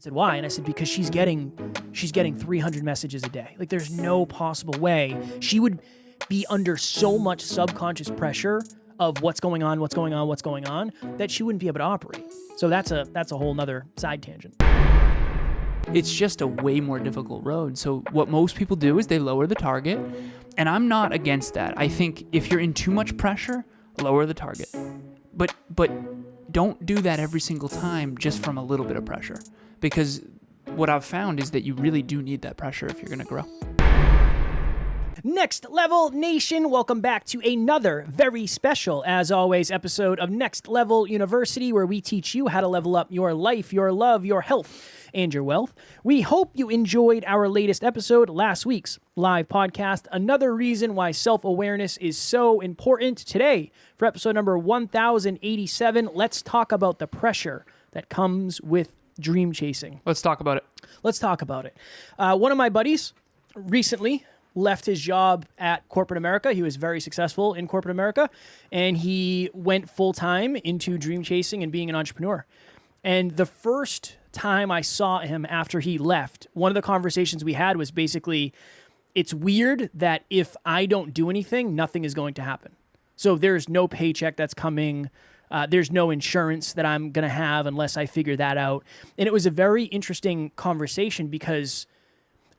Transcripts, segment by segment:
said, why? And I said, because she's getting 300 messages a day. Like, there's no possible way she would be under so much subconscious pressure of what's going on, that she wouldn't be able to operate. So that's a whole nother side tangent. It's just a way more difficult road. So what most people do is they lower the target, and I'm not against that. I think if you're in too much pressure, lower the target. But don't do that every single time just from a little bit of pressure. Because what I've found is that you really do need that pressure if you're going to grow. Next Level Nation, welcome back to another very special, as always, episode of Next Level University, where we teach you how to level up your life, your love, your health, and your wealth. We hope you enjoyed our latest episode, last week's live podcast. Another reason why self-awareness is so important. Today, for episode number 1087, let's talk about the pressure that comes with dream chasing. Let's talk about it. One of my buddies recently left his job at corporate America. He was very successful in corporate America, and he went full-time into dream chasing and being an entrepreneur. And the first time I saw him after he left, one of the conversations we had was basically, it's weird that if I don't do anything, nothing is going to happen. So there's no paycheck that's coming. There's no insurance that I'm going to have unless I figure that out. And it was a very interesting conversation because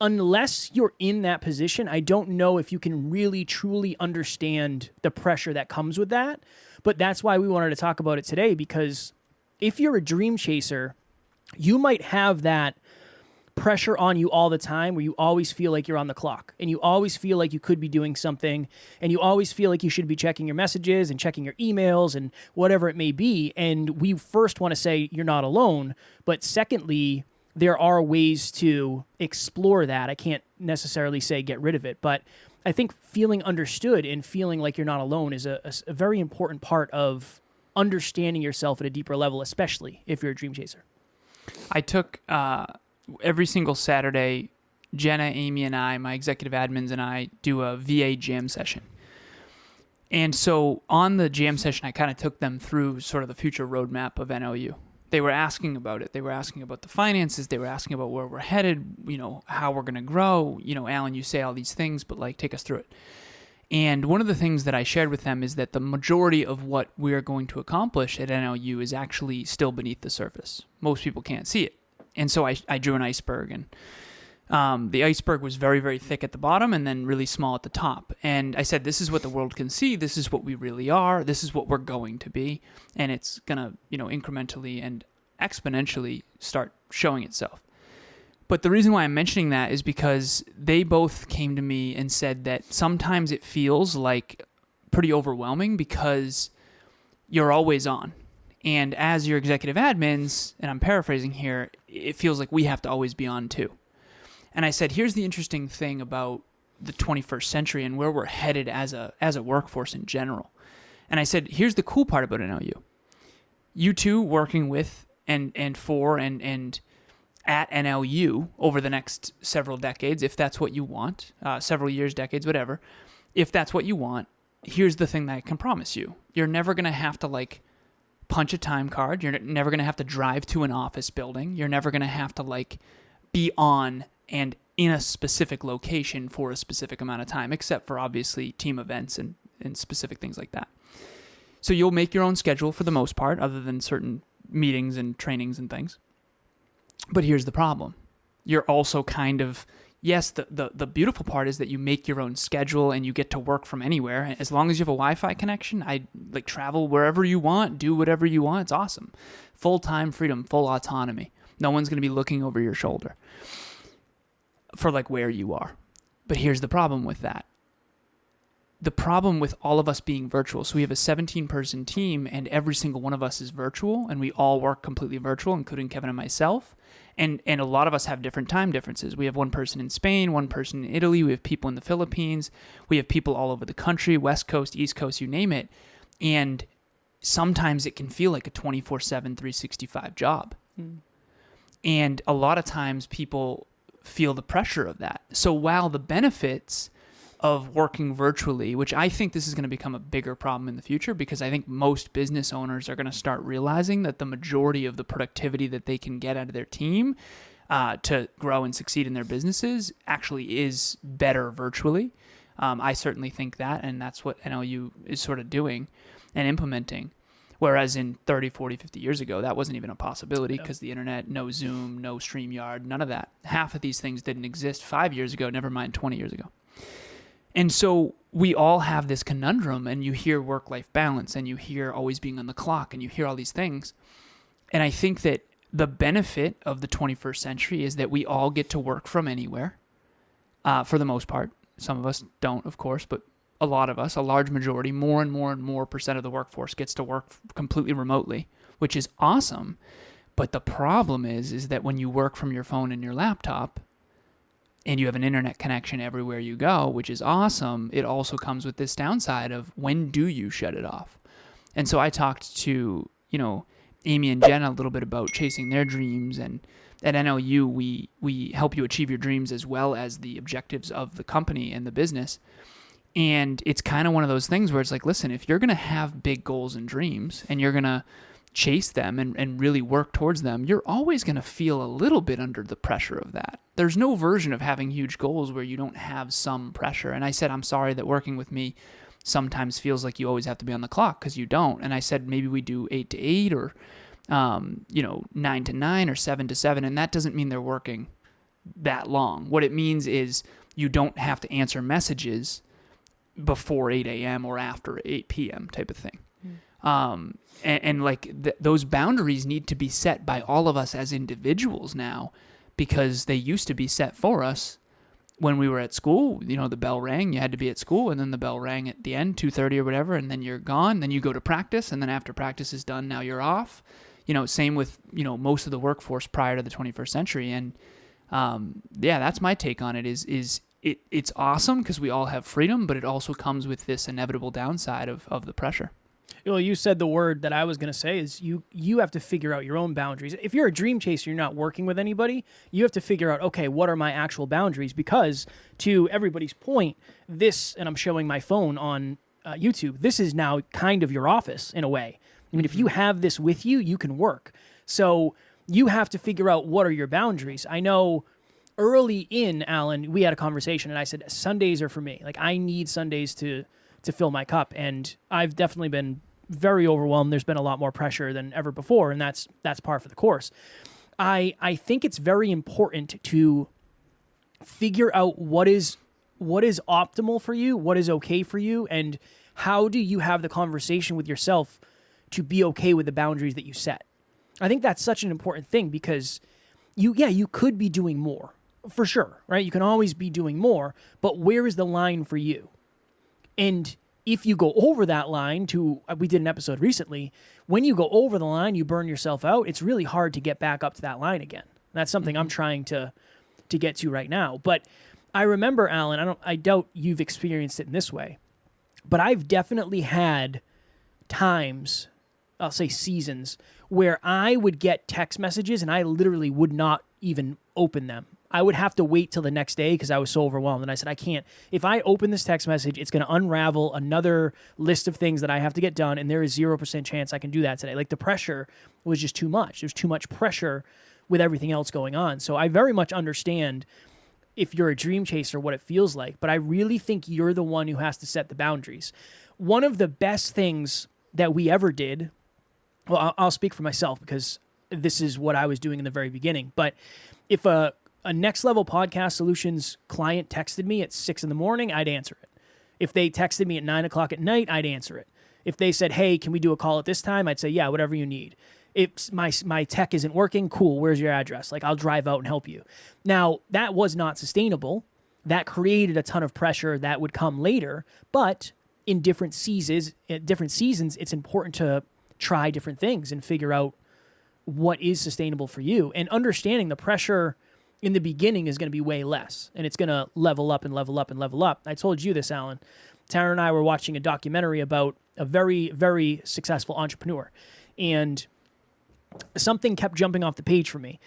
unless you're in that position, I don't know if you can really, truly understand the pressure that comes with that. But that's why we wanted to talk about it today, because if you're a dream chaser, you might have that pressure on you all the time where you always feel like you're on the clock and you always feel like you could be doing something and you always feel like you should be checking your messages and checking your emails and whatever it may be. And we first want to say you're not alone, but secondly, there are ways to explore that. I can't necessarily say get rid of it, but I think feeling understood and feeling like you're not alone is a very important part of understanding yourself at a deeper level, especially if you're a dream chaser. I took every single Saturday, Jenna, Amy, and I, my executive admins, and I do a VA jam session. And so on the jam session, I kind of took them through sort of the future roadmap of NLU. They were asking about it. They were asking about the finances. They were asking about where we're headed, how we're going to grow. Alan, you say all these things, but take us through it. And one of the things that I shared with them is that the majority of what we're going to accomplish at NLU is actually still beneath the surface. Most people can't see it. And so I drew an iceberg, and the iceberg was very, very thick at the bottom and then really small at the top. And I said, this is what the world can see. This is what we really are. This is what we're going to be. And it's going to, incrementally and exponentially start showing itself. But the reason why I'm mentioning that is because they both came to me and said that sometimes it feels like pretty overwhelming because you're always on. And as your executive admins, and I'm paraphrasing here, it feels like we have to always be on too. And I said, here's the interesting thing about the 21st century and where we're headed as a workforce in general. And I said, here's the cool part about NLU. You two working with and for and at NLU over the next several decades, if that's what you want, several years, decades, whatever, if that's what you want, here's the thing that I can promise you. You're never going to have to punch a time card. You're never going to have to drive to an office building. You're never going to have to be on and in a specific location for a specific amount of time, except for obviously team events and specific things like that. So you'll make your own schedule for the most part, other than certain meetings and trainings and things. But here's the problem. You're also kind of, yes, the beautiful part is that you make your own schedule and you get to work from anywhere. As long as you have a Wi-Fi connection, I travel wherever you want, do whatever you want. It's awesome. Full-time freedom, full autonomy. No one's going to be looking over your shoulder for where you are. But here's the problem with that. The problem with all of us being virtual, so we have a 17-person team and every single one of us is virtual and we all work completely virtual, including Kevin and myself. And a lot of us have different time differences. We have one person in Spain, one person in Italy. We have people in the Philippines. We have people all over the country, West Coast, East Coast, you name it. And sometimes it can feel like a 24/7, 365 job. And a lot of times people feel the pressure of that. So while the benefits of working virtually, which I think this is going to become a bigger problem in the future, because I think most business owners are going to start realizing that the majority of the productivity that they can get out of their team to grow and succeed in their businesses actually is better virtually. I certainly think that, and that's what NLU is sort of doing and implementing. Whereas in 30, 40, 50 years ago, that wasn't even a possibility, because the internet, no Zoom, no StreamYard, none of that. Half of these things didn't exist 5 years ago, never mind 20 years ago. And so we all have this conundrum, and you hear work-life balance, and you hear always being on the clock, and you hear all these things. And I think that the benefit of the 21st century is that we all get to work from anywhere, for the most part. Some of us don't, of course, but a lot of us, a large majority, more and more percent of the workforce gets to work completely remotely, which is awesome. But the problem is that when you work from your phone and your laptop, and you have an internet connection everywhere you go, which is awesome, it also comes with this downside of, when do you shut it off? And so I talked to, Amy and Jenna a little bit about chasing their dreams, and at NLU, we help you achieve your dreams as well as the objectives of the company and the business. And it's kind of one of those things where it's like, listen, if you're going to have big goals and dreams, and you're going to chase them and really work towards them, you're always going to feel a little bit under the pressure of that. There's no version of having huge goals where you don't have some pressure. And I said, I'm sorry that working with me sometimes feels like you always have to be on the clock, because you don't. And I said, maybe we do 8 to 8 or 9 to 9 or 7 to 7. And that doesn't mean they're working that long. What it means is you don't have to answer messages before 8 a.m. or after 8 p.m. type of thing. Those boundaries need to be set by all of us as individuals now, because they used to be set for us when we were at school. The bell rang, you had to be at school, and then the bell rang at the end, 2:30 or whatever, and then you're gone. Then you go to practice, and then after practice is done, now you're off. Same with, most of the workforce prior to the 21st century. And that's my take on it. It's awesome because we all have freedom, but it also comes with this inevitable downside of the pressure. Well, you said the word that I was going to say is you have to figure out your own boundaries. If you're a dream chaser, you're not working with anybody, you have to figure out, okay, what are my actual boundaries? Because to everybody's point, this, and I'm showing my phone on YouTube, this is now kind of your office in a way. I mean, if you have this with you, you can work. So you have to figure out what are your boundaries. I know early in, Alan, we had a conversation, and I said, Sundays are for me. Like, I need Sundays to fill my cup, and I've definitely been very overwhelmed. There's been a lot more pressure than ever before, and that's par for the course. I think it's very important to figure out what is optimal for you, what is okay for you, and how do you have the conversation with yourself to be okay with the boundaries that you set. I think that's such an important thing, because you could be doing more, for sure, right? You can always be doing more, but where is the line for you? And if you go over that line we did an episode recently, when you go over the line, you burn yourself out. It's really hard to get back up to that line again. That's something I'm trying to get to right now. But I remember, Alan, I doubt you've experienced it in this way, but I've definitely had times, I'll say seasons, where I would get text messages and I literally would not even open them. I would have to wait till the next day because I was so overwhelmed. And I said, I can't. If I open this text message, it's going to unravel another list of things that I have to get done, and there is 0% chance I can do that today. Like, the pressure was just too much. There's too much pressure with everything else going on. So I very much understand if you're a dream chaser what it feels like, but I really think you're the one who has to set the boundaries. One of the best things that we ever did, well, I'll speak for myself because this is what I was doing in the very beginning, but if a Next Level Podcast Solutions client texted me at 6 a.m, I'd answer it. If they texted me at 9 o'clock at night, I'd answer it. If they said, hey, can we do a call at this time? I'd say, yeah, whatever you need. If my tech isn't working, cool, where's your address? Like, I'll drive out and help you. Now, that was not sustainable. That created a ton of pressure that would come later, but in different seasons, it's important to try different things and figure out what is sustainable for you. And understanding the pressure in the beginning is going to be way less, and it's going to level up and level up and level up. I told you this, Alan. Tara and I were watching a documentary about a very, very successful entrepreneur, and something kept jumping off the page for me.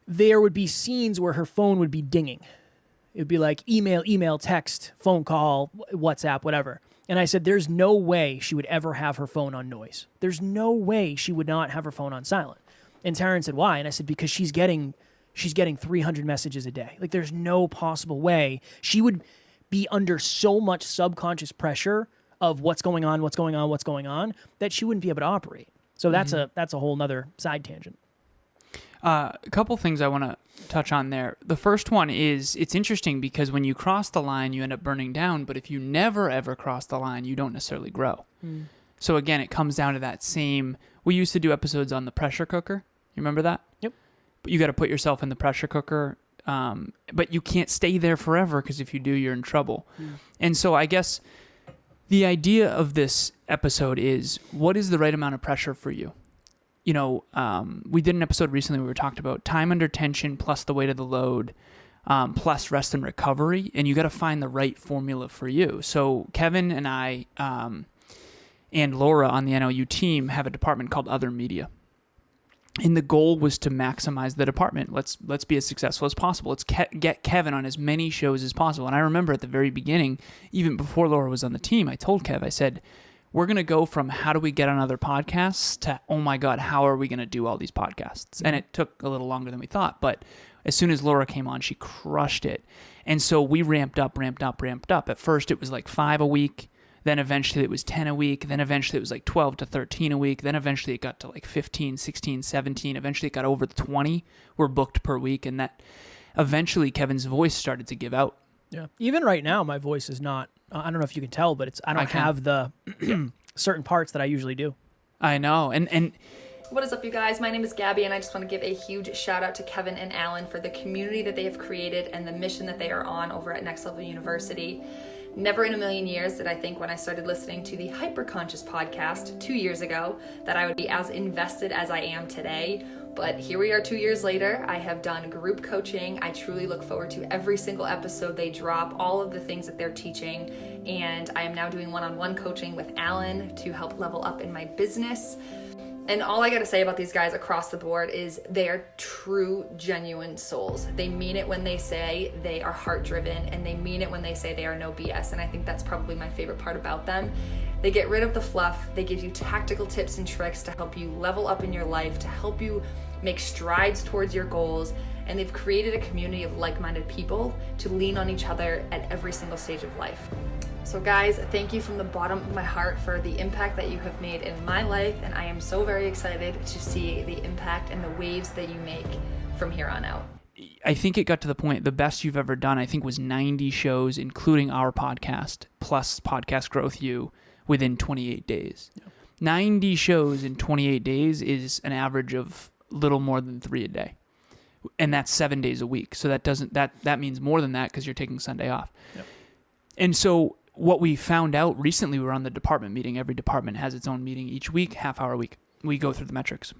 There would be scenes where her phone would be dinging, It'd be like email, text, phone call, WhatsApp, whatever. And I said, there's no way she would ever have her phone on noise. There's no way she would not have her phone on silent. And Taryn said, why? And I said, because she's getting 300 messages a day. Like, there's no possible way she would be under so much subconscious pressure of what's going on, that she wouldn't be able to operate. So that's a whole nother side tangent. A couple things I want to touch on there. The first one is, it's interesting because when you cross the line, you end up burning down. But if you never, ever cross the line, you don't necessarily grow. So again, it comes down to that same, we used to do episodes on the pressure cooker. You remember that? Yep. But you got to put yourself in the pressure cooker. But you can't stay there forever, because if you do, you're in trouble. And so I guess the idea of this episode is, what is the right amount of pressure for you? You know, we did an episode recently where we talked about time under tension plus the weight of the load, plus rest and recovery, and you got to find the right formula for you. So Kevin and I and Laura on the NLU team have a department called Other Media. And the goal was to maximize the department. Let's be as successful as possible. Let's get Kevin on as many shows as possible. And I remember at the very beginning, even before Laura was on the team, I told Kev, I said, we're going to go from how do we get on other podcasts to, oh my God, how are we going to do all these podcasts? And it took a little longer than we thought. But as soon as Laura came on, she crushed it. And so we ramped up. At first, it was like 5 a week. Then eventually it was 10 a week. Then eventually it was like 12 to 13 a week. Then eventually it got to like 15, 16, 17. Eventually it got over the 20 were booked per week. And that eventually Kevin's voice started to give out. Yeah. Even right now, my voice is not, I don't know if you can tell, but I don't have the certain parts that I usually do. I know. And what is up, you guys? My name is Gabby, and I just want to give a huge shout out to Kevin and Alan for the community that they have created and the mission that they are on over at Next Level University. Never in a million years did I think, when I started listening to the Hyperconscious podcast 2 years ago, that I would be as invested as I am today. But here we are 2 years later. I have done group coaching. I truly look forward to every single episode they drop, all of the things that they're teaching. And I am now doing one-on-one coaching with Alan to help level up in my business. And all I gotta say about these guys across the board is they are true, genuine souls. They mean it when they say they are heart-driven, and they mean it when they say they are no BS. And I think that's probably my favorite part about them. They get rid of the fluff. They give you tactical tips and tricks to help you level up in your life, to help you make strides towards your goals. And they've created a community of like-minded people to lean on each other at every single stage of life. So guys, thank you from the bottom of my heart for the impact that you have made in my life, and I am so very excited to see the impact and the waves that you make from here on out. I think it got to the point, the best you've ever done, I think, was 90 shows, including our podcast, plus Podcast Growth U, within 28 days. Yeah. 90 shows in 28 days is an average of little more than 3 a day. And that's 7 days a week. So that means more than that, because you're taking Sunday off. Yep. And so what we found out recently, we were on the department meeting. Every department has its own meeting each week, half hour a week. We go through the metrics.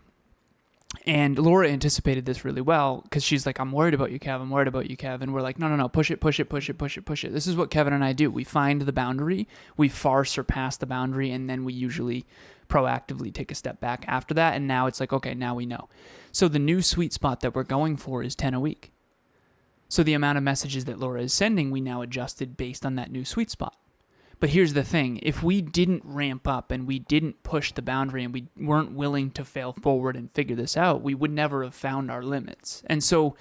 And Laura anticipated this really well, because she's like, I'm worried about you, Kev. And we're like, no, push it. This is what Kevin and I do. We find the boundary. We far surpass the boundary, and then we usually proactively take a step back after that. And now it's like, okay, now we know. So the new sweet spot that we're going for is 10 a week. So the amount of messages that Laura is sending, we now adjusted based on that new sweet spot. But here's the thing. If we didn't ramp up and we didn't push the boundary and we weren't willing to fail forward and figure this out, we would never have found our limits. And so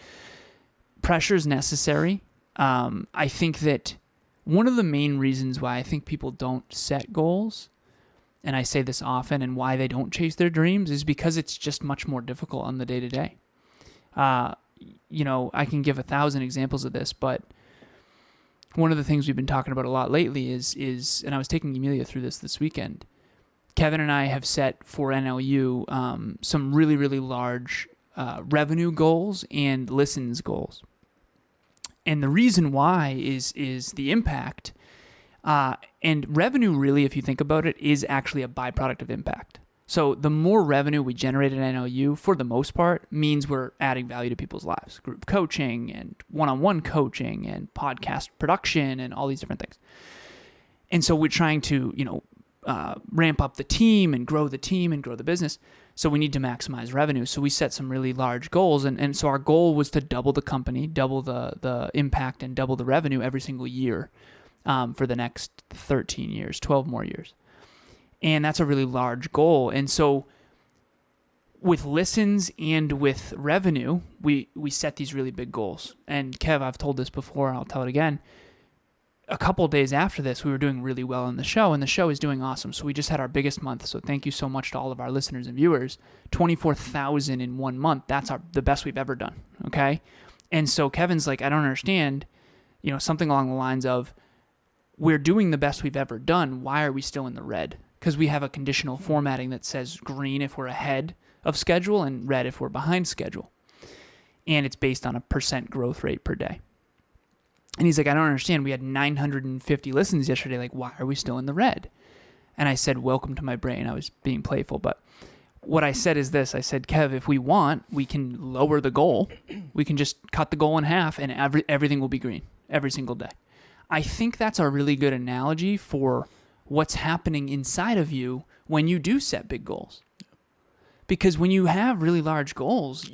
pressure is necessary. I think that one of the main reasons why I think people don't set goals, and I say this often, and why they don't chase their dreams, is because it's just much more difficult on the day-to-day. You know, I can give 1,000 examples of this, but one of the things we've been talking about a lot lately is, and I was taking Emilia through this weekend, Kevin and I have set for NLU some really, really large revenue goals and listens goals. And the reason why is the impact. And revenue, really, if you think about it, is actually a byproduct of impact. So the more revenue we generate at NLU, for the most part, means we're adding value to people's lives. Group coaching and one-on-one coaching and podcast production and all these different things. And so we're trying to, ramp up the team and grow the business. So we need to maximize revenue. So we set some really large goals. And so our goal was to double the company, double the impact, and double the revenue every single year for the next 13 years, 12 more years. And that's a really large goal. And so with listens and with revenue, we set these really big goals. And Kev, I've told this before, I'll tell it again. A couple of days after this, we were doing really well in the show, and the show is doing awesome. So we just had our biggest month. So thank you so much to all of our listeners and viewers. 24,000 in 1 month. That's the best we've ever done. Okay. And so Kevin's like, I don't understand, something along the lines of, we're doing the best we've ever done. Why are we still in the red? Because we have a conditional formatting that says green if we're ahead of schedule and red if we're behind schedule. And it's based on a % growth rate per day. And he's like, I don't understand. We had 950 listens yesterday. Like, why are we still in the red? And I said, welcome to my brain. I was being playful. But what I said is this. I said, Kev, if we want, we can lower the goal. We can just cut the goal in half and everything will be green every single day. I think that's a really good analogy for what's happening inside of you when you do set big goals. Because when you have really large goals,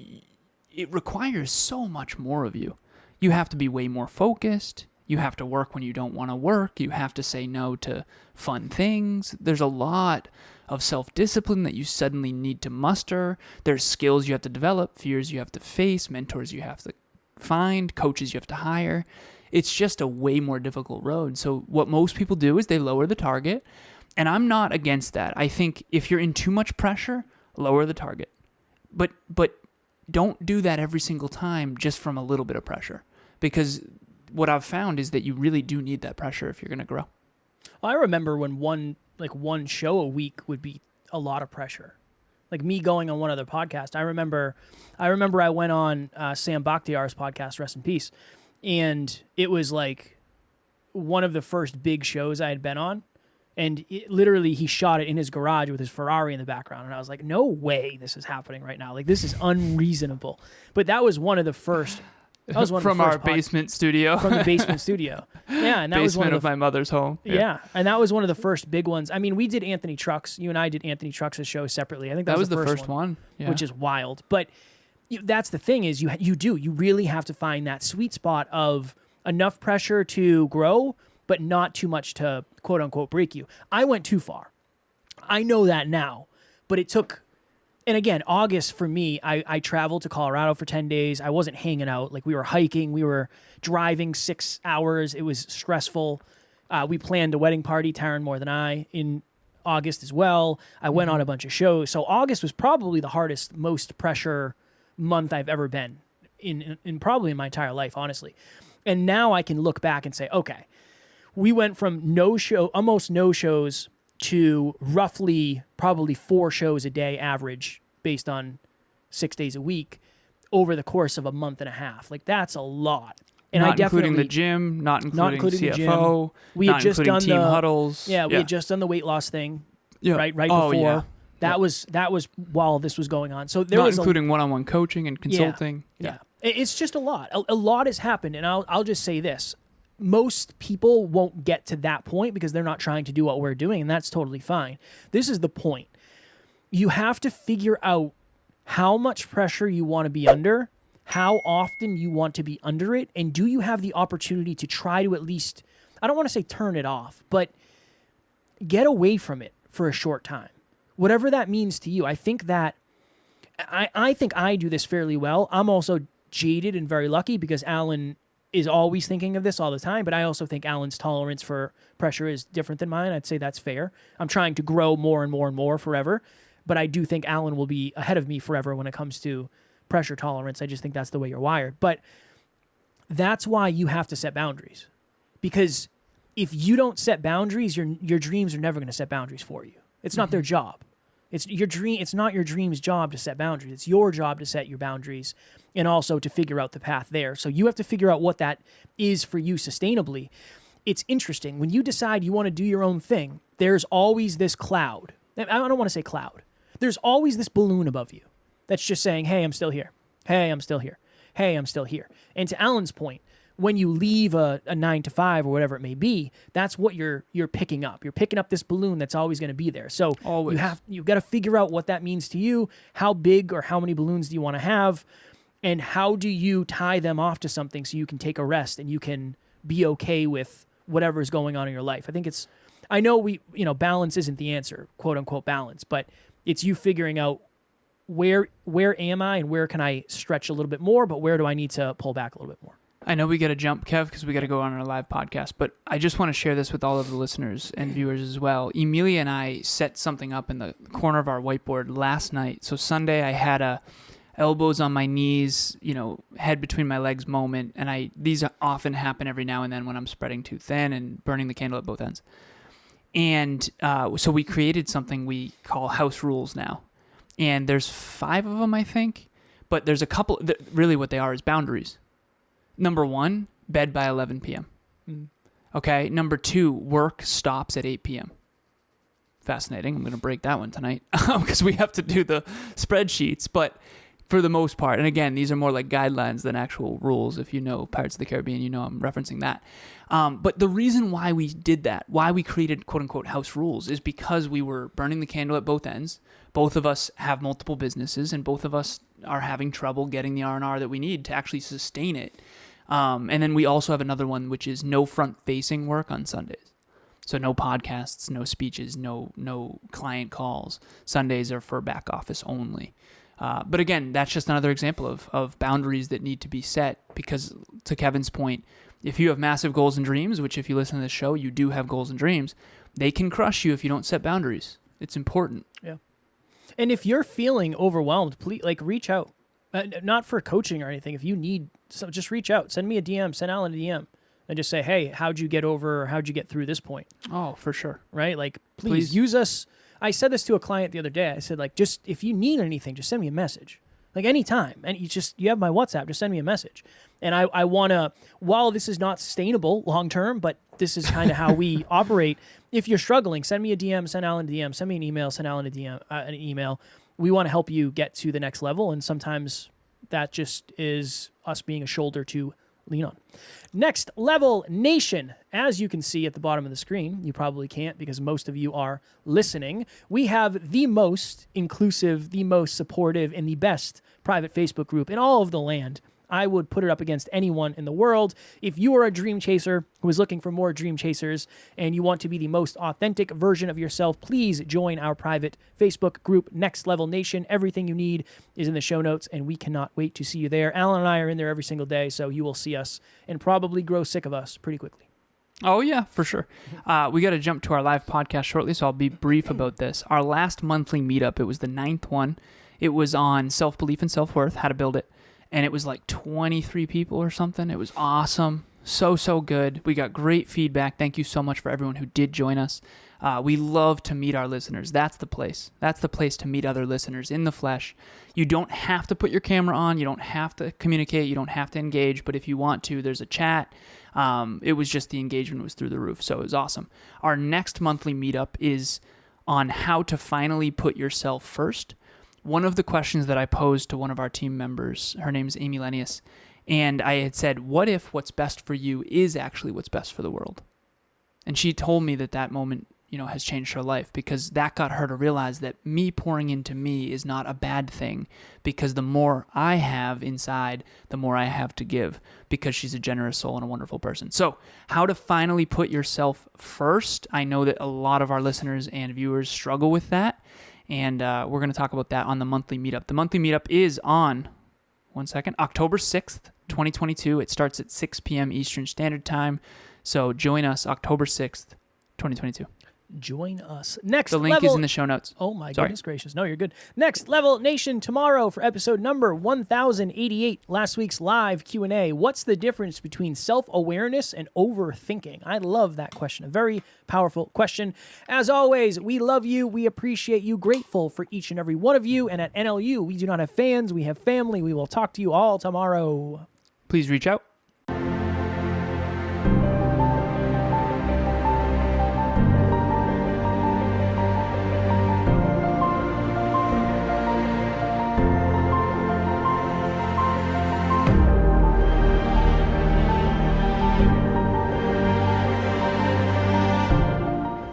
it requires so much more of you. You have to be way more focused. You have to work when you don't want to work. You have to say no to fun things. There's a lot of self-discipline that you suddenly need to muster. There's skills you have to develop, fears you have to face, mentors you have to find, coaches you have to hire. It's just a way more difficult road. So what most people do is they lower the target, and I'm not against that. I think if you're in too much pressure, lower the target. But don't do that every single time just from a little bit of pressure, because what I've found is that you really do need that pressure if you're going to grow. Well, I remember when one show a week would be a lot of pressure. Like me going on one other podcast. I remember I went on Sam Bakhtiar's podcast, rest in peace, and it was like one of the first big shows I had been on. And literally, he shot it in his garage with his Ferrari in the background. And I was like, no way this is happening right now. Like, this is unreasonable. But that was one of the first. That was one from of the our basement studio. From the basement studio. Yeah. And that basement was one of my mother's home. Yeah. And that was one of the first big ones. I mean, we did Anthony Trucks. You and I did Anthony Trucks' show separately. I think that was the first one. Yeah. Which is wild. But that's the thing is you really have to find that sweet spot of enough pressure to grow, but not too much to quote unquote break you. I went too far. I know that now, but it took, and again, August for me, I traveled to Colorado for 10 days. I wasn't hanging out. Like we were hiking, we were driving 6 hours. It was stressful. We planned a wedding party, Taryn more than I, in August as well. I went on a bunch of shows. So August was probably the hardest, most pressure month I've ever been in probably in my entire life, honestly. And now I can look back and say, okay, we went from almost no shows to roughly probably 4 shows a day average based on 6 days a week over the course of a month and a half. Like that's a lot. And not I definitely, including the gym, not including CFO, the gym. We had just done team huddles. Yeah, we had just done the weight loss thing. Yeah. Right before. Yeah. That was while this was going on. So there not was including one-on-one coaching and consulting. Yeah. It's just a lot. A lot has happened, and I'll just say this. Most people won't get to that point because they're not trying to do what we're doing, and that's totally fine. This is the point. You have to figure out how much pressure you want to be under, how often you want to be under it, and do you have the opportunity to try to at least, I don't want to say turn it off, but get away from it for a short time. Whatever that means to you. I think that I think I do this fairly well. I'm also jaded and very lucky because Alan is always thinking of this all the time, but I also think Alan's tolerance for pressure is different than mine. I'd say that's fair. I'm trying to grow more and more and more forever, but I do think Alan will be ahead of me forever when it comes to pressure tolerance. I just think that's the way you're wired. But that's why you have to set boundaries, because if you don't set boundaries, your dreams are never going to set boundaries for you. It's not their job. It's your dream. It's not your dream's job to set boundaries. It's your job to set your boundaries and also to figure out the path there. So you have to figure out what that is for you sustainably. It's interesting. When you decide you want to do your own thing, there's always this cloud. I don't want to say cloud. There's always this balloon above you that's just saying, hey, I'm still here. Hey, I'm still here. Hey, I'm still here. And to Alan's point, when you leave a 9 to 5 or whatever it may be, that's what you're picking up. You're picking up this balloon that's always going to be there. So Always. you've got to figure out what that means to you. How big or how many balloons do you want to have? And how do you tie them off to something so you can take a rest and you can be okay with whatever is going on in your life? I know balance isn't the answer, quote unquote balance, but it's you figuring out where am I and where can I stretch a little bit more, but where do I need to pull back a little bit more? I know we got to jump, Kev, because we got to go on our live podcast, but I just want to share this with all of the listeners and viewers as well. Emilia and I set something up in the corner of our whiteboard last night. So Sunday I had a elbows on my knees, head between my legs moment, and these often happen every now and then when I'm spreading too thin and burning the candle at both ends. And so we created something we call house rules now. And there's 5 of them, I think, but there's a couple, really what they are is boundaries. Number 1, bed by 11 p.m. Okay. Number 2, work stops at 8 p.m. Fascinating. I'm going to break that one tonight because we have to do the spreadsheets. But for the most part, and again, these are more like guidelines than actual rules. If you know Pirates of the Caribbean, I'm referencing that. But the reason why we did that, why we created quote-unquote house rules, is because we were burning the candle at both ends. Both of us have multiple businesses, and both of us are having trouble getting the R&R that we need to actually sustain it. And then we also have another one, which is no front-facing work on Sundays. So no podcasts, no speeches, no client calls. Sundays are for back office only. But again, that's just another example of boundaries that need to be set because, to Kevin's point, if you have massive goals and dreams, which if you listen to this show, you do have goals and dreams, they can crush you if you don't set boundaries. It's important. Yeah. And if you're feeling overwhelmed, please reach out. Not for coaching or anything. If you need, so just reach out. Send me a DM. Send Alan a DM. And just say, hey, how'd you get over or how'd you get through this point? Oh, for sure. Right? Please use us. I said this to a client the other day. I said, just if you need anything, just send me a message. Anytime. And you have my WhatsApp, just send me a message. And I want to, while this is not sustainable long term, but this is kind of how we operate. If you're struggling, send me a DM, send Alan a DM, send me an email, send Alan a DM, an email. We want to help you get to the next level. And sometimes that just is us being a shoulder to lean on. Next Level Nation. As you can see at the bottom of the screen, you probably can't because most of you are listening. We have the most inclusive, the most supportive, and the best private Facebook group in all of the land. I would put it up against anyone in the world. If you are a dream chaser who is looking for more dream chasers and you want to be the most authentic version of yourself, please join our private Facebook group, Next Level Nation. Everything you need is in the show notes, and we cannot wait to see you there. Alan and I are in there every single day, so you will see us and probably grow sick of us pretty quickly. Oh, yeah, for sure. We got to jump to our live podcast shortly, so I'll be brief about this. Our last monthly meetup, it was the 9th one. It was on self-belief and self-worth, how to build it. And it was 23 people or something. It was awesome. So good. We got great feedback. Thank you so much for everyone who did join us. We love to meet our listeners. That's the place. That's the place to meet other listeners in the flesh. You don't have to put your camera on. You don't have to communicate. You don't have to engage. But if you want to, there's a chat. It was just the engagement was through the roof. So it was awesome. Our next monthly meetup is on how to finally put yourself first. One of the questions that I posed to one of our team members, her name's Amy Lenius, and I had said, what if what's best for you is actually what's best for the world? And she told me that moment, has changed her life because that got her to realize that me pouring into me is not a bad thing because the more I have inside, the more I have to give because she's a generous soul and a wonderful person. So how to finally put yourself first. I know that a lot of our listeners and viewers struggle with that. And we're going to talk about that on the monthly meetup. The monthly meetup is on, October 6th, 2022. It starts at 6 p.m. Eastern Standard Time. So join us October 6th, 2022. Join us. Next The link level, is in the show notes. Oh my goodness gracious. No, you're good. Next Level Nation tomorrow for episode number 1088, last week's live Q&A. What's the difference between self-awareness and overthinking? I love that question. A very powerful question. As always, we love you. We appreciate you. Grateful for each and every one of you. And at NLU, we do not have fans. We have family. We will talk to you all tomorrow. Please reach out.